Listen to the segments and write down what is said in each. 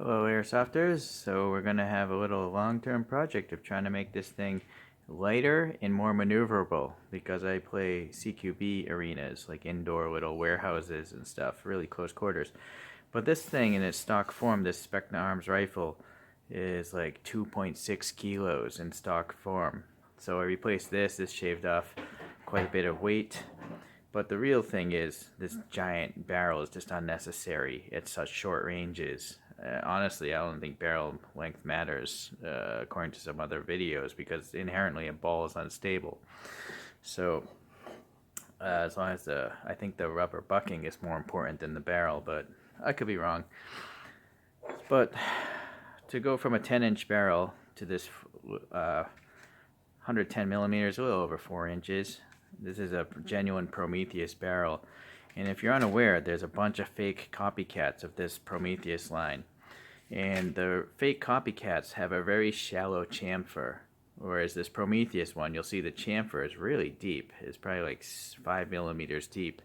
Hello Airsofters, so we're going to have a little long-term project of trying to make this thing lighter and more maneuverable because I play CQB arenas, like indoor little warehouses and stuff, really close quarters. But this thing in its stock form, this Specna Arms rifle, is like 2.6 kilos in stock form. So I replaced this shaved off quite a bit of weight. But the real thing is, this giant barrel is just unnecessary at such short ranges. Honestly, I don't think barrel length matters, according to some other videos, because inherently a ball is unstable. So, as long as I think the rubber bucking is more important than the barrel, but I could be wrong. But to go from a 10-inch barrel to this 110 millimeters, a little over 4 inches, this is a genuine Prometheus barrel. And if you're unaware, there's a bunch of fake copycats of this Prometheus line. And the fake copycats have a very shallow chamfer, whereas this Prometheus one, you'll see the chamfer is really deep. It's probably like 5 millimeters deep.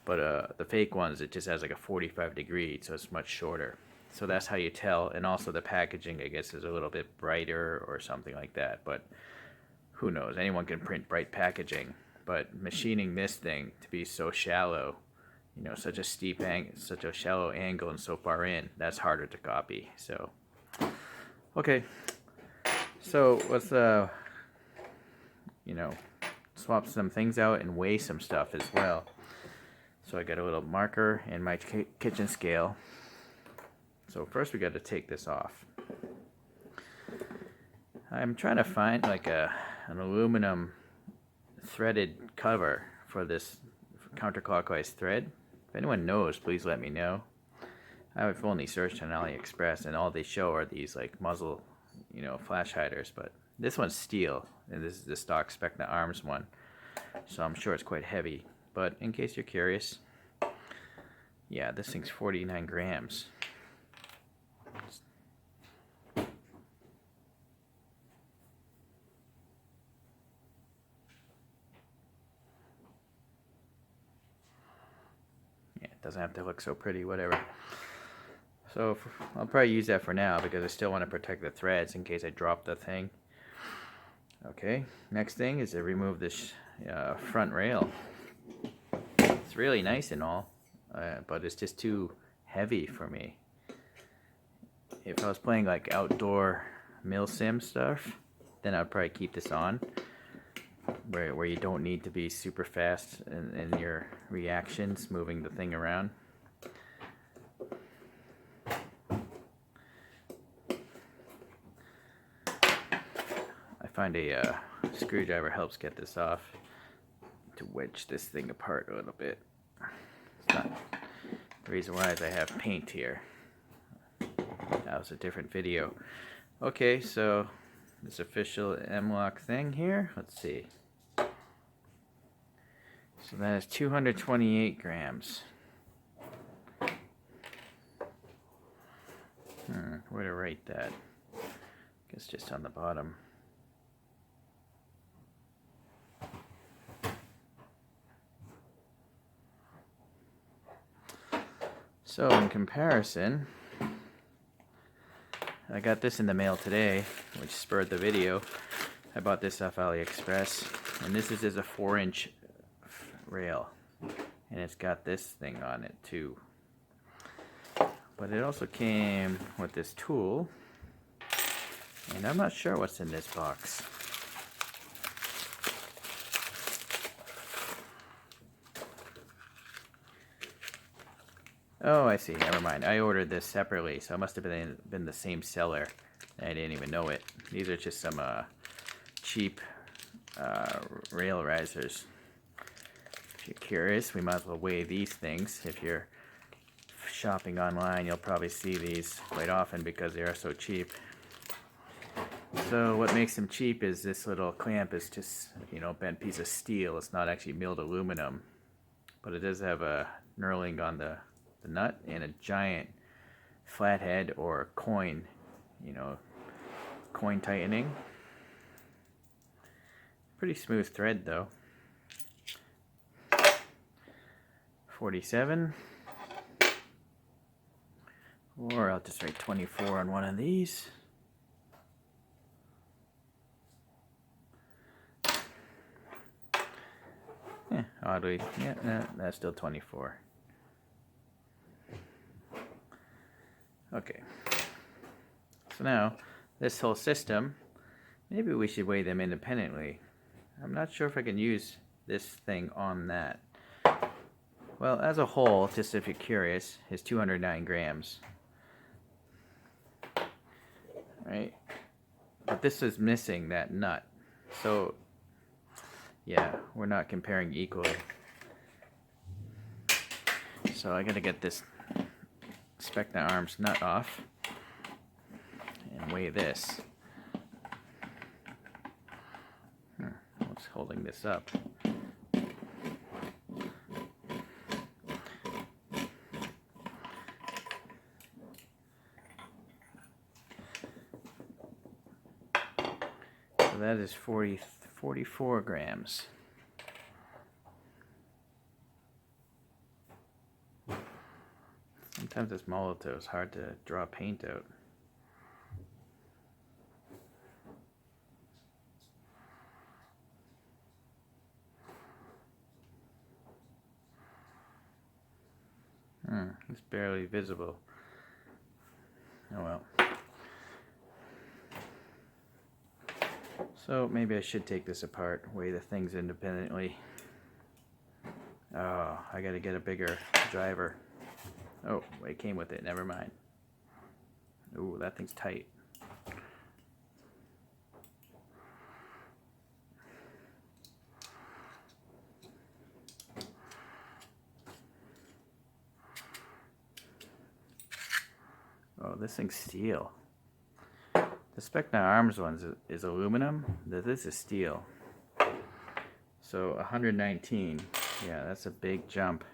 But the fake ones, it just has like a 45 degree, so it's much shorter. So that's how you tell. And also the packaging, I guess, is a little bit brighter or something like that. But who knows? Anyone can print bright packaging. But machining this thing to be so shallow, you know, such a steep angle, such a shallow angle and so far in, that's harder to copy. So, okay. So let's, you know, swap some things out and weigh some stuff as well. So I got a little marker and my kitchen scale. So first we got to take this off. I'm trying to find like an aluminum threaded cover for this counterclockwise thread. If anyone knows, please let me know. I've only searched on AliExpress and all they show are these like muzzle, you know, flash hiders, but this one's steel and this is the stock Specna Arms one, so I'm sure it's quite heavy. But in case you're curious, yeah, this thing's 49 grams. Doesn't have to look so pretty, whatever. So I'll probably use that for now because I still want to protect the threads in case I drop the thing. Okay, next thing is to remove this front rail. It's really nice and all, but it's just too heavy for me. If I was playing like outdoor mil-sim stuff, then I'd probably keep this on. Where you don't need to be super fast in your reactions moving the thing around. I find a screwdriver helps get this off to wedge this thing apart a little bit. It's not the reason why is I have paint here. That was a different video. Okay, so this official M-lock thing here, let's see. So that is 228 grams. Where to write that? I guess just on the bottom. So in comparison, I got this in the mail today, which spurred the video. I bought this off AliExpress, and this is a 4-inch rail, and it's got this thing on it too. But it also came with this tool, and I'm not sure what's in this box. Oh, I see. Never mind. I ordered this separately, so it must have been the same seller. I didn't even know it. These are just some cheap rail risers. If you're curious, we might as well weigh these things. If you're shopping online, you'll probably see these quite often because they are so cheap. So what makes them cheap is this little clamp is just, you know, bent piece of steel. It's not actually milled aluminum, but it does have a knurling on the nut and a giant flathead or coin, you know, coin tightening. Pretty smooth thread though. 47, Or I'll just write 24 on one of these. Oddly, yeah, no, that's still 24. Okay. So now, this whole system, maybe we should weigh them independently. I'm not sure if I can use this thing on that. Well, as a whole, just if you're curious, is 209 grams. Right? But this is missing that nut. So, yeah, we're not comparing equally. So I gotta get this Specna Arms nut off and weigh this. What's holding this up? So that is 44 grams. Sometimes this Molotov is hard to draw paint out. It's barely visible. Oh well. So maybe I should take this apart, weigh the things independently. Oh, I gotta get a bigger driver. Oh, it came with it, never mind. Ooh, that thing's tight. Oh, this thing's steel. The Specna Arms one is aluminum. This is steel. So 119. Yeah, that's a big jump.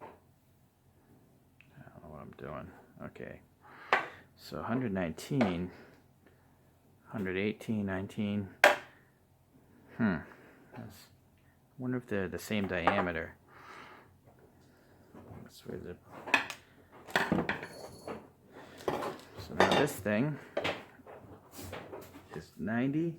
I don't know what I'm doing. Okay. So 119, 118, 19. I wonder if they're the same diameter. So now this thing is 90.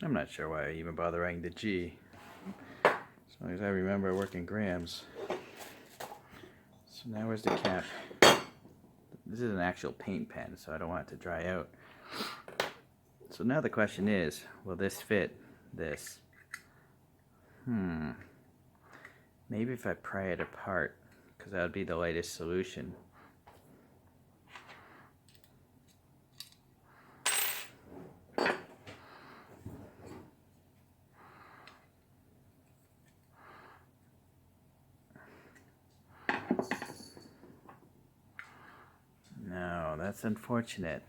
I'm not sure why I even bother writing the G. As long as I remember working grams. So now where's the cap? This is an actual paint pen, so I don't want it to dry out. So now the question is, will this fit this? Maybe if I pry it apart, because that would be the lightest solution. No, that's unfortunate.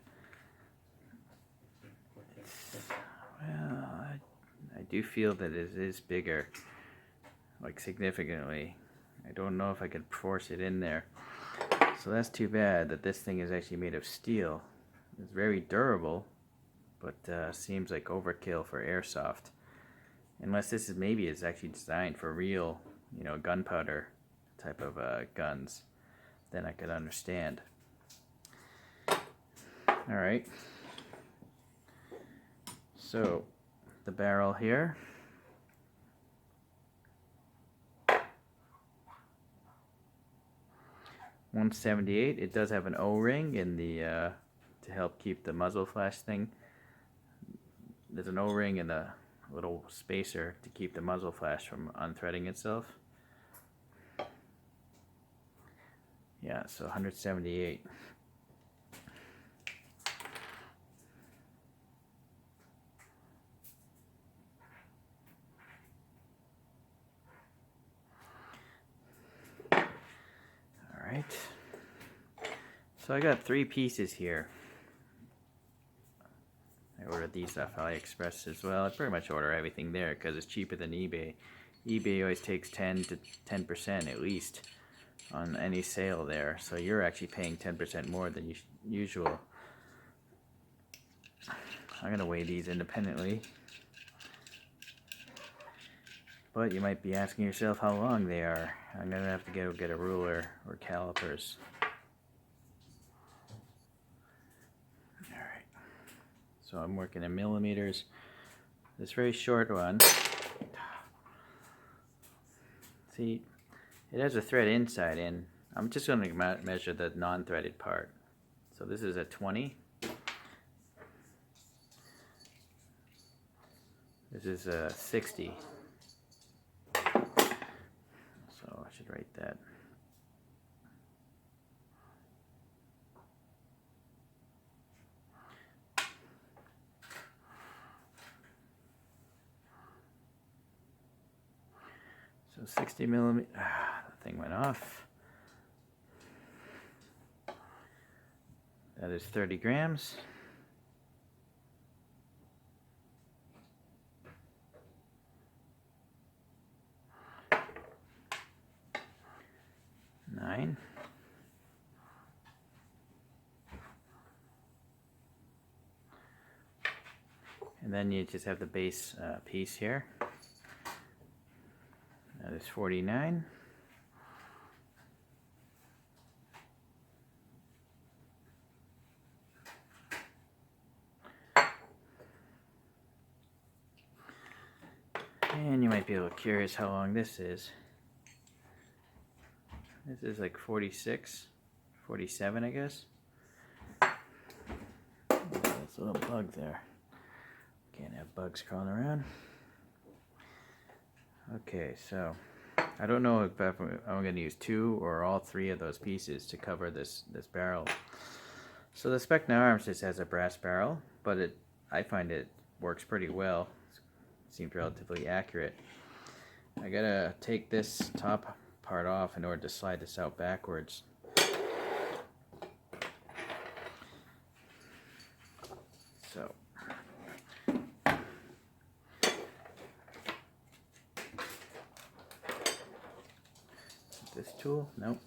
Well, I do feel that it is bigger, like significantly. I don't know if I could force it in there. So that's too bad that this thing is actually made of steel. It's very durable, but seems like overkill for airsoft. Unless this is maybe it's actually designed for real, gunpowder type of guns, then I could understand. All right. So the barrel here. $178. It does have an O-ring in the to help keep the muzzle flash thing. There's an O-ring and a little spacer to keep the muzzle flash from unthreading itself. Yeah, so 178. Alright. So I got 3 pieces here. I ordered these off AliExpress as well. I pretty much order everything there because it's cheaper than eBay. eBay always takes 10% at least on any sale there, so you're actually paying 10% more than usual. I'm gonna weigh these independently, but you might be asking yourself how long they are. I'm gonna have to go get a ruler or calipers. Alright, so I'm working in millimeters. This very short one, see, it has a thread inside in. I'm just going to measure the non-threaded part. So this is a 20. This is a 60. So I should write that. So 60 millimeters. The thing went off. That is 30 grams. Nine. And then you just have the base piece here. That is 49. And you might be a little curious how long this is. This is like 46, 47, I guess. There's a little bug there. Can't have bugs crawling around. Okay, so I don't know if I'm going to use 2 or all 3 of those pieces to cover this barrel. So the Specna Arms just has a brass barrel, but I find it works pretty well. It seems relatively accurate. I gotta take this top part off in order to slide this out backwards. So this tool, nope.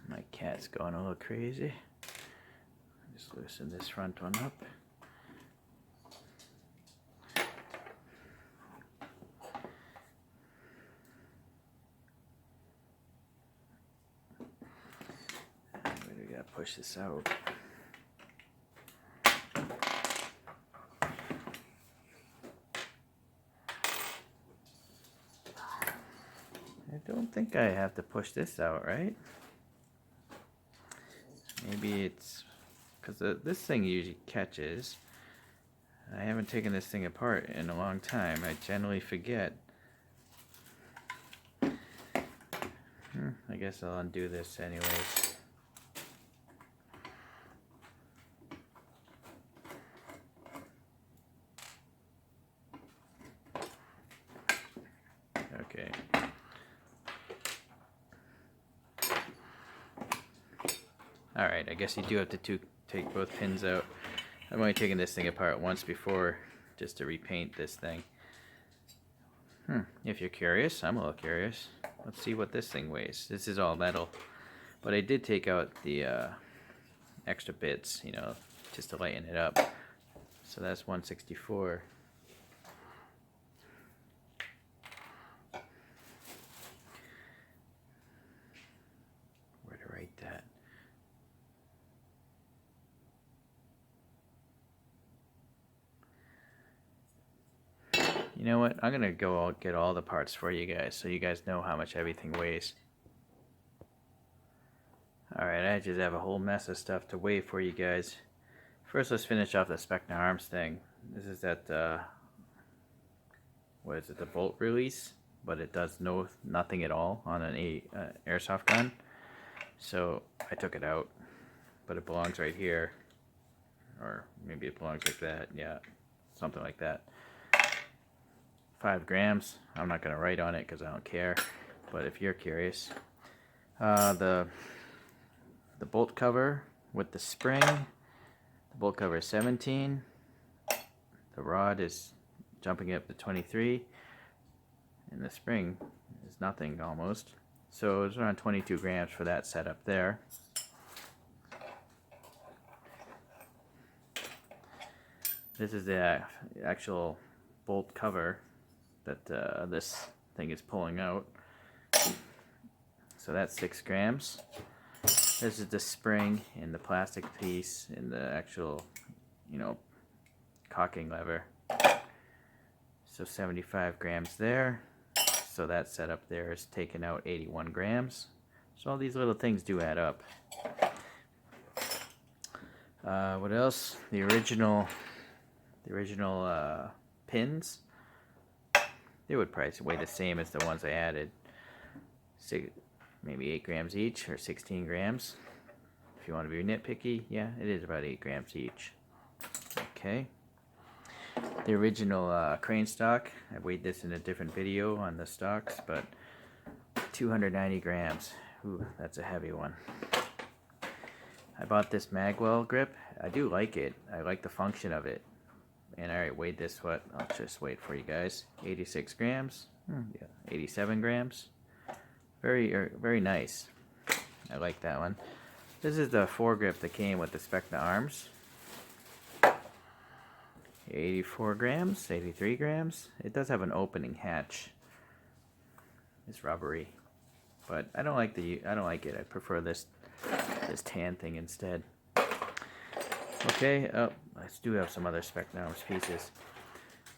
My cat's going a little crazy. Just loosen this front one up. We gotta push this out. I don't think I have to push this out, right? Maybe it's because this thing usually catches. I haven't taken this thing apart in a long time. I generally forget. I guess I'll undo this anyways. Okay. Alright, I guess you do have to take both pins out. I've only taken this thing apart once before just to repaint this thing. If you're curious, I'm a little curious. Let's see what this thing weighs. This is all metal. But I did take out the extra bits, you know, just to lighten it up. So that's 164. Where to write that? You know what? I'm gonna go get all the parts for you guys so you guys know how much everything weighs. Alright, I just have a whole mess of stuff to weigh for you guys. First, let's finish off the Specna Arms thing. This is that, what is it, the bolt release, but it does nothing at all on an airsoft gun. So I took it out, but it belongs right here. Or maybe it belongs like that, yeah, something like that. 5 grams. I'm not going to write on it because I don't care, but if you're curious. The bolt cover with the spring The bolt cover is 17. The rod is jumping up to 23. And the spring is nothing almost. So it's around 22 grams for that setup there. This is the actual bolt cover that this thing is pulling out. So that's 6 grams. This is the spring and the plastic piece and the actual, cocking lever. So 75 grams there. So that setup there is taking out 81 grams. So all these little things do add up. What else? The original pins. They would probably weigh the same as the ones I added. Maybe 8 grams each, or 16 grams. If you want to be nitpicky, yeah, it is about 8 grams each. Okay. The original crane stock, I weighed this in a different video on the stocks, but 290 grams. Ooh, that's a heavy one. I bought this magwell grip. I do like it. I like the function of it. And I already weighed this, I'll just wait for you guys. 86 grams. Yeah, 87 grams. Very nice. I like that one. This is the foregrip that came with the Specna Arms. 84 grams, 83 grams. It does have an opening hatch. It's rubbery, but I don't like it. I prefer this tan thing instead. Okay, I do have some other Specna Arms pieces.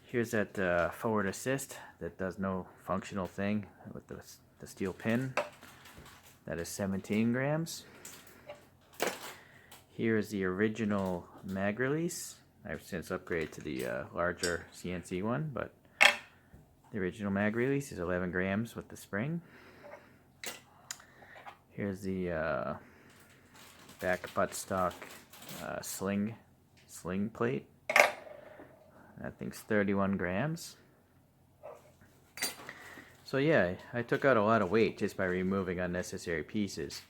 Here's that forward assist that does no functional thing with the steel pin. That is 17 grams. Here is the original mag release. I've since upgraded to the larger CNC one, but the original mag release is 11 grams with the spring. Here's the back buttstock sling plate. That thing's 31 grams. So yeah, I took out a lot of weight just by removing unnecessary pieces.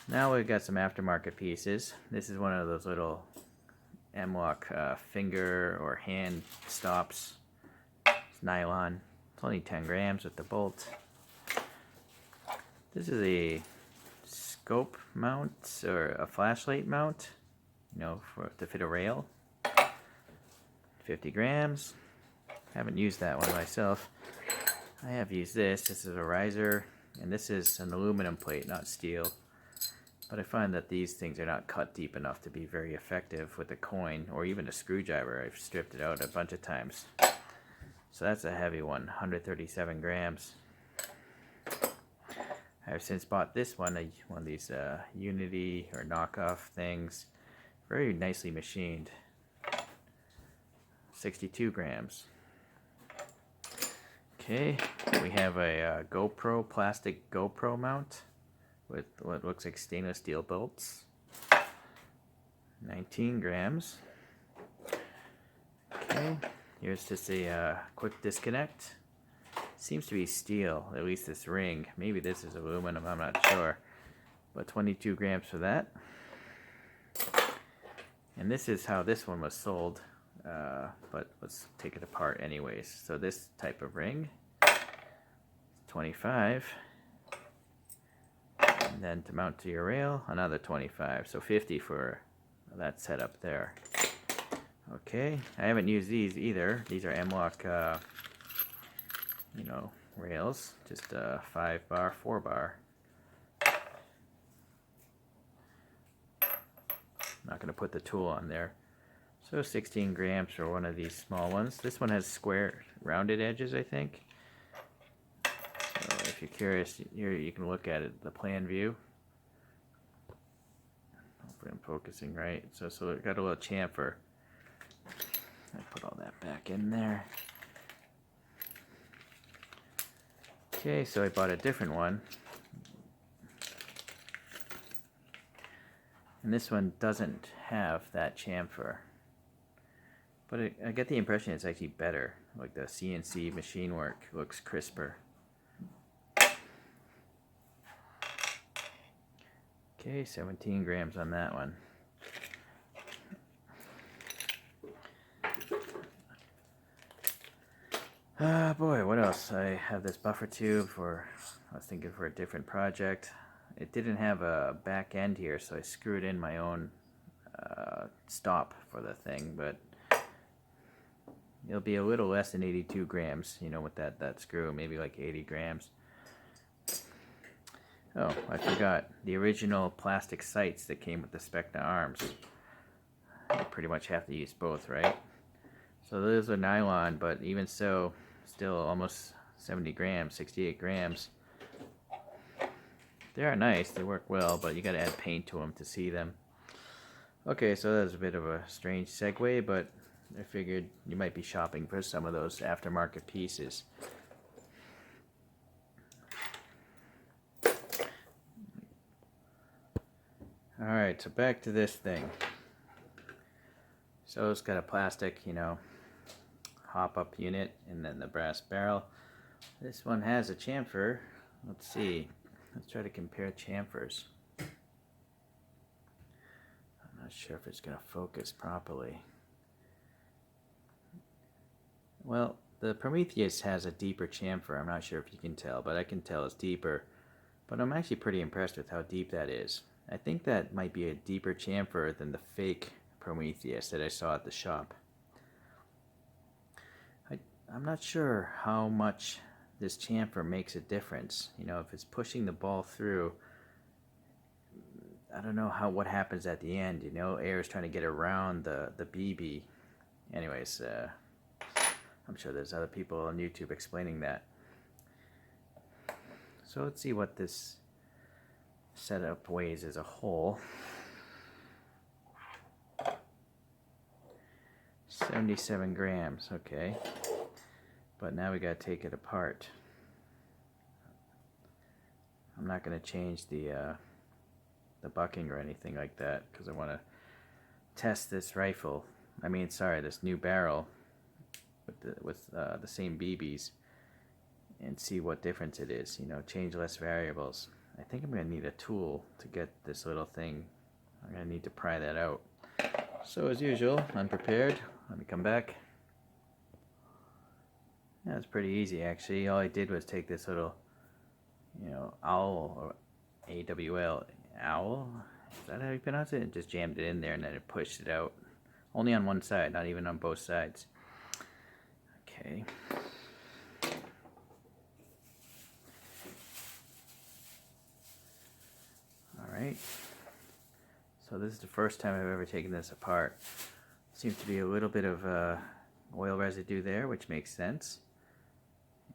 Now we've got some aftermarket pieces. This is one of those little M-lock finger or hand stops. It's nylon. It's only 10 grams with the bolt. This is a scope mount or a flashlight mount, to fit a rail. 50 grams. Haven't used that one myself. I have used this. This is a riser, and this is an aluminum plate, not steel. But I find that these things are not cut deep enough to be very effective with a coin or even a screwdriver. I've stripped it out a bunch of times. So that's a heavy one, 137 grams. I've since bought this one of these Unity or knockoff things. Very nicely machined. 62 grams. Okay, we have a plastic GoPro mount with what looks like stainless steel bolts. 19 grams. Okay, here's just a quick disconnect. Seems to be steel, at least this ring. Maybe this is aluminum, I'm not sure. But 22 grams for that. And this is how this one was sold. But let's take it apart anyways. So this type of ring, 25. And then to mount to your rail, another 25. So 50 for that setup there. Okay, I haven't used these either. These are M-lock, rails. Just 5 bar, 4 bar. Not going to put the tool on there. So 16 grams for one of these small ones. This one has square, rounded edges, I think. So if you're curious, here you can look at it, the plan view. Hopefully I'm focusing right. So it got a little chamfer. I put all that back in there. Okay, so I bought a different one. And this one doesn't have that chamfer. But I get the impression it's actually better. Like the CNC machine work looks crisper. Okay, 17 grams on that one. Boy, what else? I have this buffer tube for, I was thinking for a different project. It didn't have a back end here, so I screwed in my own stop for the thing, but it'll be a little less than 82 grams, you know, with that screw, maybe like 80 grams. Oh, I forgot. The original plastic sights that came with the Specna Arms. You pretty much have to use both, right? So those are nylon, but even so, still almost 70 grams, 68 grams. They are nice, they work well, but you gotta add paint to them to see them. Okay, so that was a bit of a strange segue, but I figured you might be shopping for some of those aftermarket pieces. Alright, so back to this thing. So it's got a plastic, you know, hop-up unit and then the brass barrel. This one has a chamfer. Let's see. Let's try to compare chamfers. I'm not sure if it's going to focus properly. Well, the Prometheus has a deeper chamfer. I'm not sure if you can tell, but I can tell it's deeper. But I'm actually pretty impressed with how deep that is. I think that might be a deeper chamfer than the fake Prometheus that I saw at the shop. I'm not sure how much this chamfer makes a difference. You know, if it's pushing the ball through, I don't know what happens at the end. You know, air is trying to get around the BB. Anyways, I'm sure there's other people on YouTube explaining that. So let's see what this setup weighs as a whole. 77 grams, okay. But now we gotta take it apart. I'm not gonna change the bucking or anything like that because I want to test this rifle. This new barrel with the same BBs and see what difference it is. You know, change less variables. I think I'm gonna need a tool to get this little thing. I'm gonna need to pry that out. So as usual, unprepared. Let me come back. Yeah, it's pretty easy actually. All I did was take this little, you know, owl or AWL, owl? Is that how you pronounce it? And just jammed it in there and then it pushed it out. Only on one side, not even on both sides. Okay. Alright. So this is the first time I've ever taken this apart. Seems to be a little bit of oil residue there, which makes sense.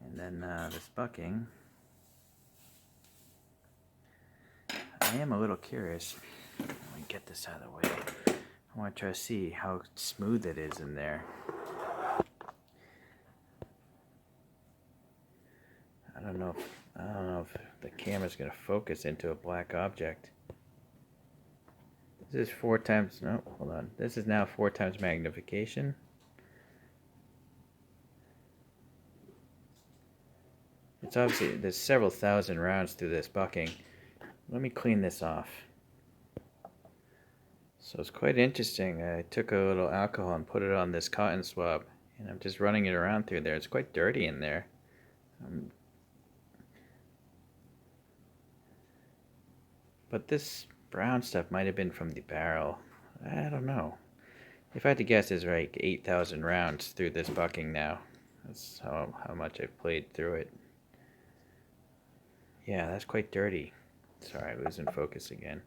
And then this bucking. I am a little curious. Let me get this out of the way. I want to try to see how smooth it is in there. I don't know if the camera's going to focus into a black object. This is 4 times, no, hold on. This is now 4 times magnification. It's obviously, there's several thousand rounds through this bucking. Let me clean this off. So it's quite interesting. I took a little alcohol and put it on this cotton swab, and I'm just running it around through there. It's quite dirty in there. But this brown stuff might have been from the barrel. I don't know. If I had to guess, there's like 8,000 rounds through this bucking now. That's how much I've played through it. Yeah, that's quite dirty. Sorry, I was in focus again.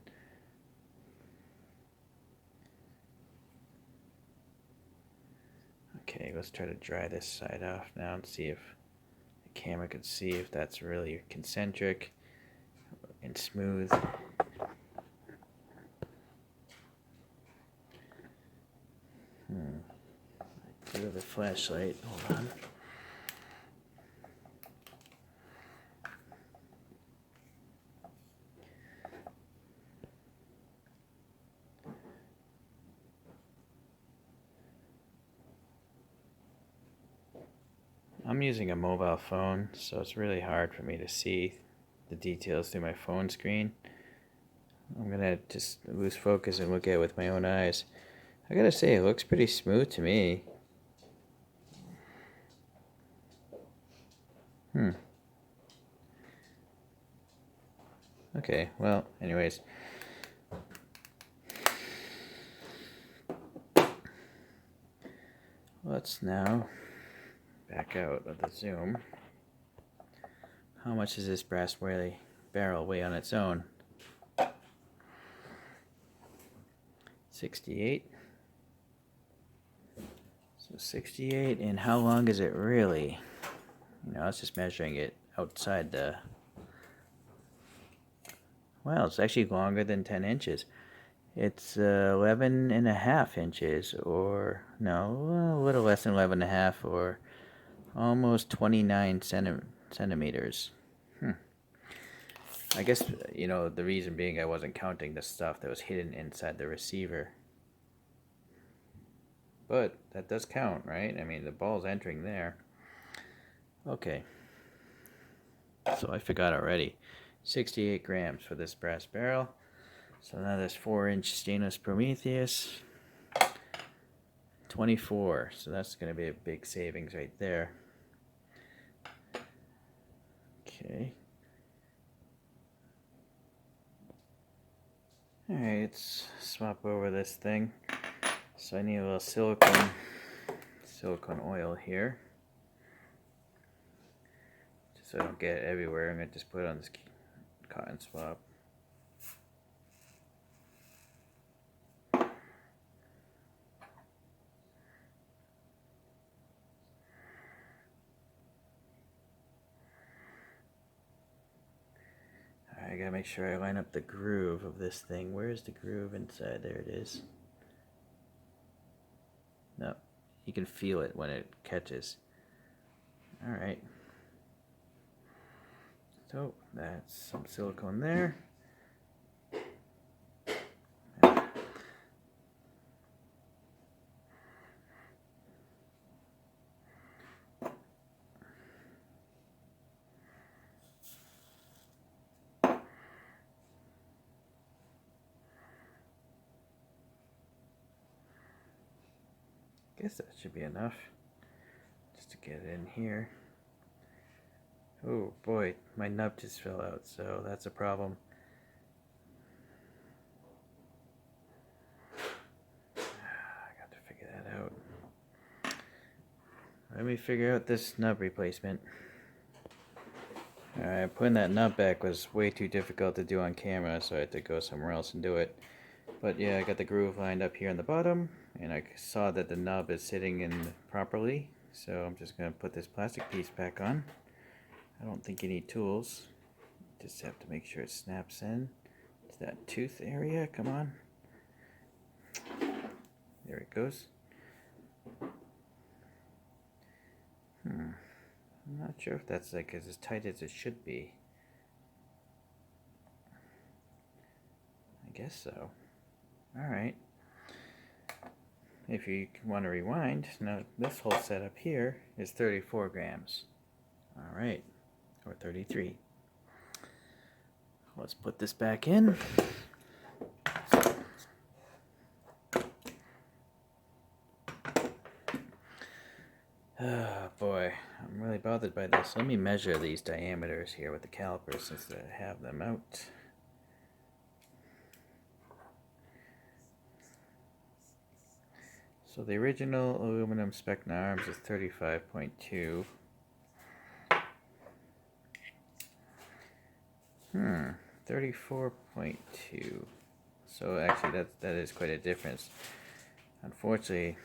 Okay, let's try to dry this side off now and see if the camera could see if that's really concentric and smooth. Do the flashlight. Hold on. I'm using a mobile phone, so it's really hard for me to see the details through my phone screen. I'm gonna just lose focus and look at it with my own eyes. I gotta say, it looks pretty smooth to me. Okay, well, anyways. Let's now back out of the zoom. How much does this brass barrel weigh on its own? 68. So 68, and how long is it really? You know, I was just measuring it outside the... Well, it's actually longer than 10 inches. It's 11 and a half inches, or no, a little less than 11 and a half, or almost 29 centimeters. I guess, you know, the reason being I wasn't counting the stuff that was hidden inside the receiver. But that does count, right? I mean, the ball's entering there. Okay. So I forgot already. 68 grams for this brass barrel. So now this 4-inch stainless Prometheus. 24. So that's going to be a big savings right there. Okay. Alright, let's swap over this thing. So I need a little silicone oil here. Just so I don't get it everywhere, I'm going to just put it on this cotton swab. I gotta make sure I line up the groove of this thing. Where's the groove inside? There it is. No, you can feel it when it catches. Alright. So, that's some silicone there. Guess that should be enough just to get it in here. Oh boy, my nub just fell out, so that's a problem. I got to figure that out. Let me figure out this nub replacement. Alright, putting that nub back was way too difficult to do on camera, so I had to go somewhere else and do it. But yeah, I got the groove lined up here on the bottom, and I saw that the nub is sitting in properly, so I'm just going to put this plastic piece back on. I don't think you need tools, just have to make sure it snaps in to that tooth area. Come on, there it goes. I'm not sure if that's like as tight as it should be. I guess so. Alright, if you want to rewind, now this whole setup here is 34 grams. Alright, or 33. Let's put this back in. Oh boy, I'm really bothered by this. Let me measure these diameters here with the calipers since I have them out. So the original aluminum Specna Arms is 35.2. 34.2. So actually that is quite a difference. Unfortunately,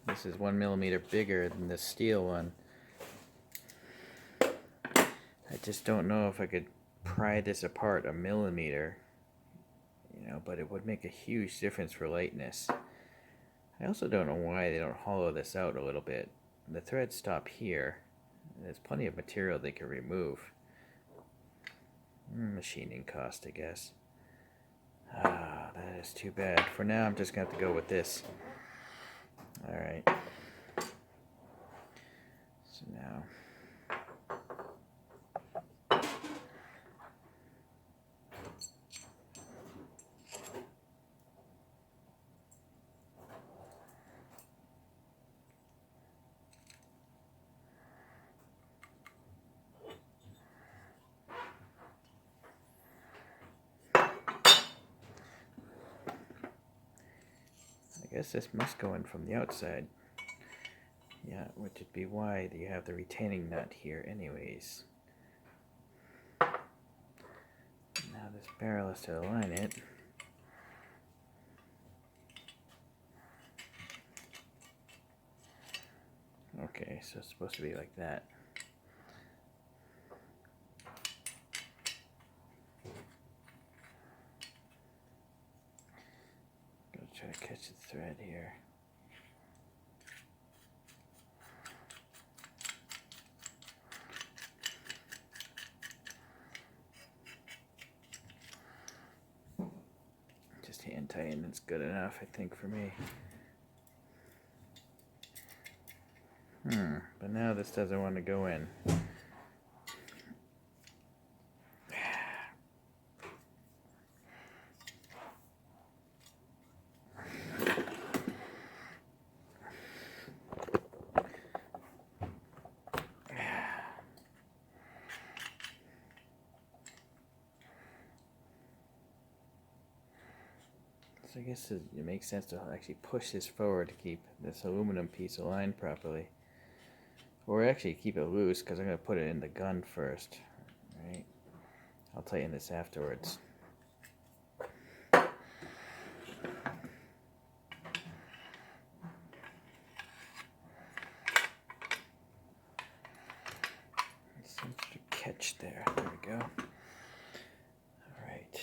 this is 1 millimeter bigger than the steel one. I just don't know if I could pry this apart a millimeter, you know, but it would make a huge difference for lightness. I also don't know why they don't hollow this out a little bit. The threads stop here. There's plenty of material they can remove. Machining cost, I guess. Ah, that is too bad. For now, I'm just going to have to go with this. Alright. So now... I guess this must go in from the outside. Yeah, which would be why you have the retaining nut here anyways. Now this barrel is to align it. Okay, so it's supposed to be like that. Gonna try to catch the thread here. Just hand tighten, it's good enough, I think, for me. But now this doesn't want to go in. So I guess it makes sense to actually push this forward to keep this aluminum piece aligned properly. Or actually keep it loose, because I'm going to put it in the gun first. Right? I'll tighten this afterwards. It seems to catch there. There we go. Alright.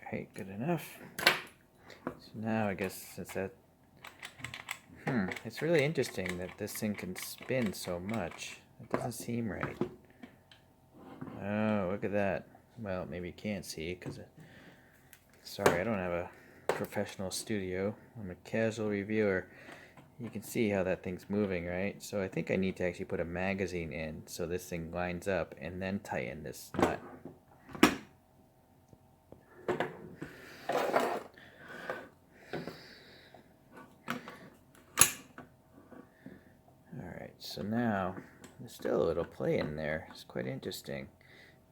Alright, good enough. So now I guess since that... it's really interesting that this thing can spin so much. It doesn't seem right. Oh, look at that. Well, maybe you can't see because... Sorry, I don't have a professional studio. I'm a casual reviewer. You can see how that thing's moving, right? So I think I need to actually put a magazine in so this thing lines up and then tighten this nut. So now, there's still a little play in there. It's quite interesting.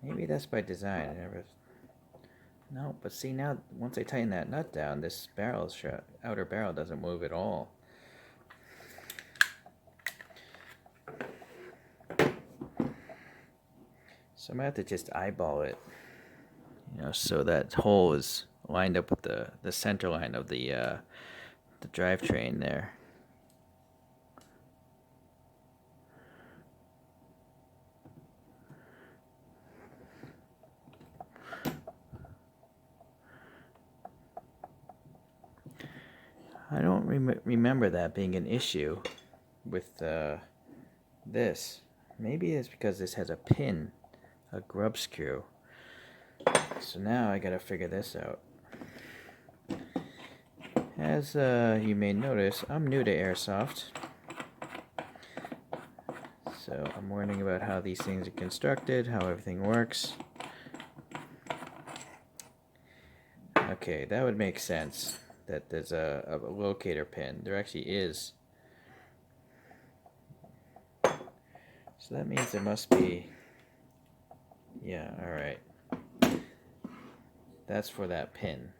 Maybe that's by design. No, but see now, once I tighten that nut down, this outer barrel doesn't move at all. So I'm going to have to just eyeball it, so that hole is lined up with the center line of the drivetrain there. I don't remember that being an issue with this. Maybe it's because this has a pin, a grub screw. So now I gotta figure this out. As you may notice, I'm new to Airsoft. So I'm learning about how these things are constructed, how everything works. Okay, that would make sense. That there's a locator pin. There actually is. So that means there must be... Yeah, alright. That's for that pin,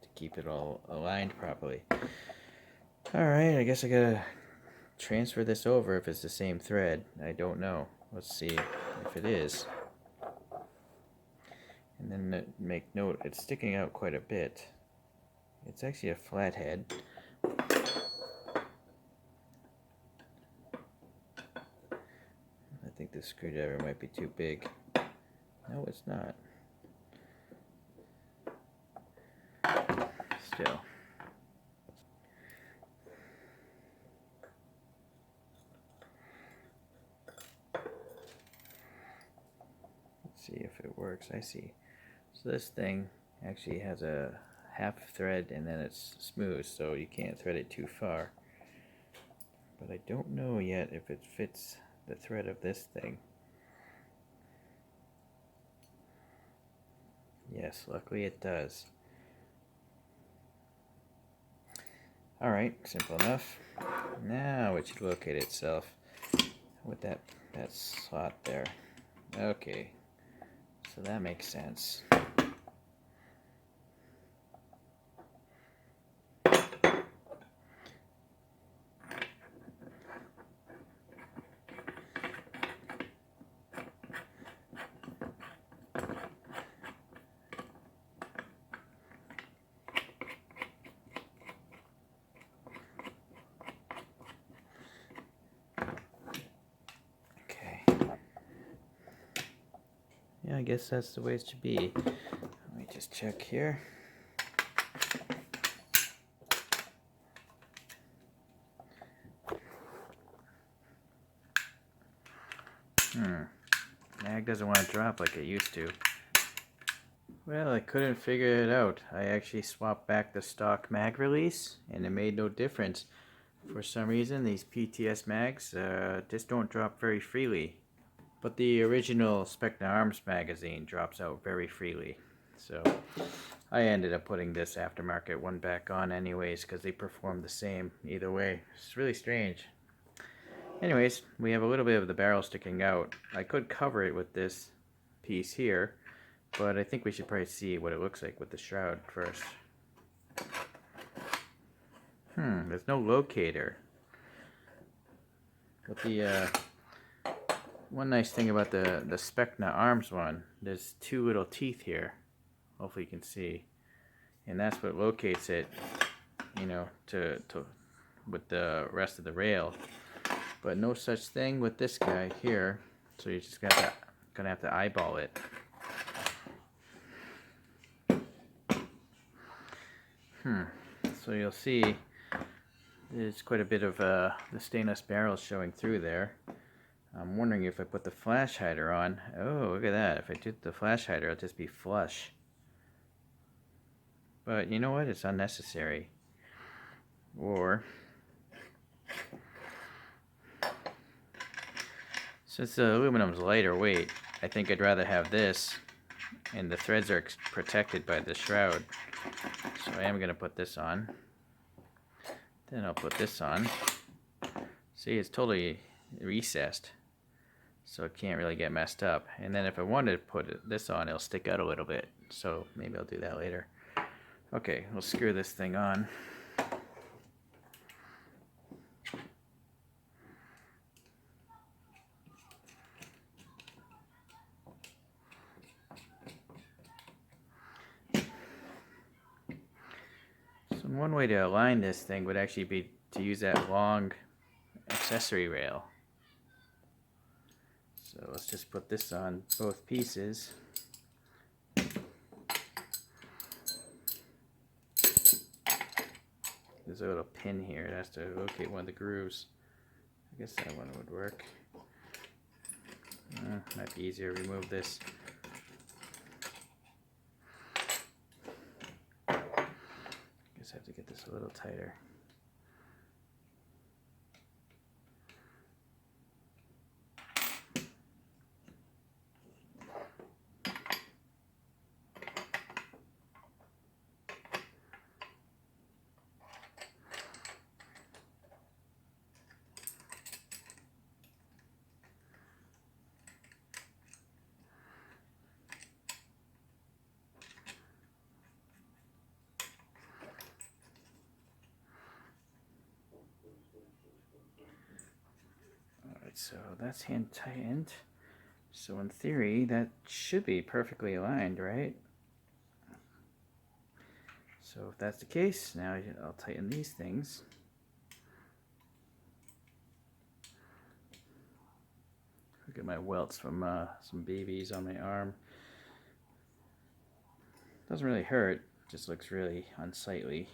to keep it all aligned properly. Alright, I guess I gotta transfer this over if it's the same thread. I don't know. Let's see if it is. And then make note, it's sticking out quite a bit. It's actually a flathead. think this screwdriver might be too big. No, it's not. Still. Let's see if it works. I see. So this thing actually has a half thread and then it's smooth, so you can't thread it too far. But I don't know yet if it fits the thread of this thing. Yes, luckily it does. Alright, simple enough. Now it should locate itself with that slot there. Okay, so that makes sense. Yeah, I guess that's the way it should be. Let me just check here. Mag doesn't want to drop like it used to. Well, I couldn't figure it out. I actually swapped back the stock mag release and it made no difference. For some reason, these PTS mags just don't drop very freely. But the original Specna Arms magazine drops out very freely. So I ended up putting this aftermarket one back on anyways because they perform the same either way. It's really strange. Anyways, we have a little bit of the barrel sticking out. I could cover it with this piece here, but I think we should probably see what it looks like with the shroud first. There's no locator. But the one nice thing about the Specna Arms one, there's two little teeth here. Hopefully you can see. And that's what locates it, you know, to with the rest of the rail. But no such thing with this guy here. So you're just gonna have to eyeball it. So you'll see there's quite a bit of the stainless barrel showing through there. I'm wondering if I put the flash hider on. Oh, look at that. If I do the flash hider, it'll just be flush. But you know what? It's unnecessary. Or, since the aluminum's lighter weight, I think I'd rather have this, and the threads are protected by the shroud. So I am going to put this on. Then I'll put this on. See, it's totally recessed, so it can't really get messed up. And then if I wanted to put this on, it'll stick out a little bit. So maybe I'll do that later. Okay, we'll screw this thing on. So one way to align this thing would actually be to use that long accessory rail. So let's just put this on both pieces. There's a little pin here. It has to locate one of the grooves. I guess that one would work. Might be easier to remove this. I guess I have to get this a little tighter. So that's hand tightened. So in theory, that should be perfectly aligned, right? So if that's the case, now I'll tighten these things. Look Look at my welts from some babies on my arm. Doesn't really hurt, just looks really unsightly.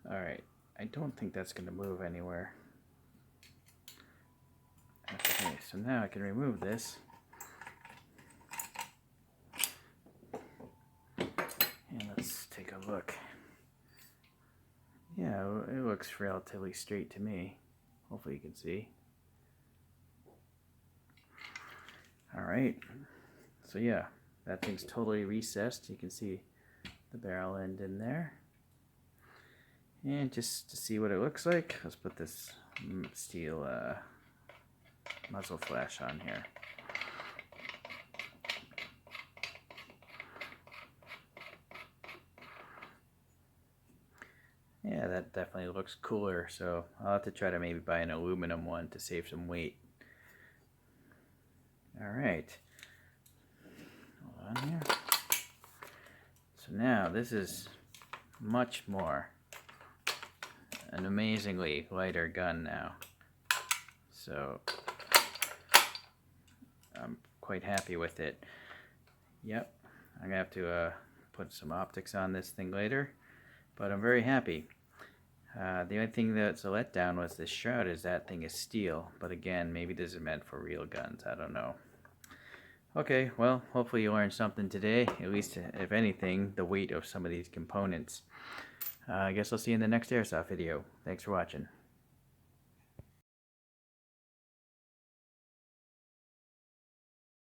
Alright, I don't think that's going to move anywhere. Okay, so now I can remove this. And let's take a look. Yeah, it looks relatively straight to me. Hopefully you can see. Alright, so yeah, that thing's totally recessed. You can see the barrel end in there. And just to see what it looks like, let's put this steel muzzle flash on here. Yeah, that definitely looks cooler, so I'll have to try to maybe buy an aluminum one to save some weight. Alright, hold on here. So now this is much more an amazingly lighter gun now. So I'm quite happy with it. Yep, I'm gonna have to put some optics on this thing later, but I'm very happy. The only thing that's a letdown was this shroud, is that thing is steel, but again, maybe this is meant for real guns, I don't know. Okay, well, hopefully you learned something today, at least if anything, the weight of some of these components. I guess I'll see you in the next Airsoft video. Thanks for watching.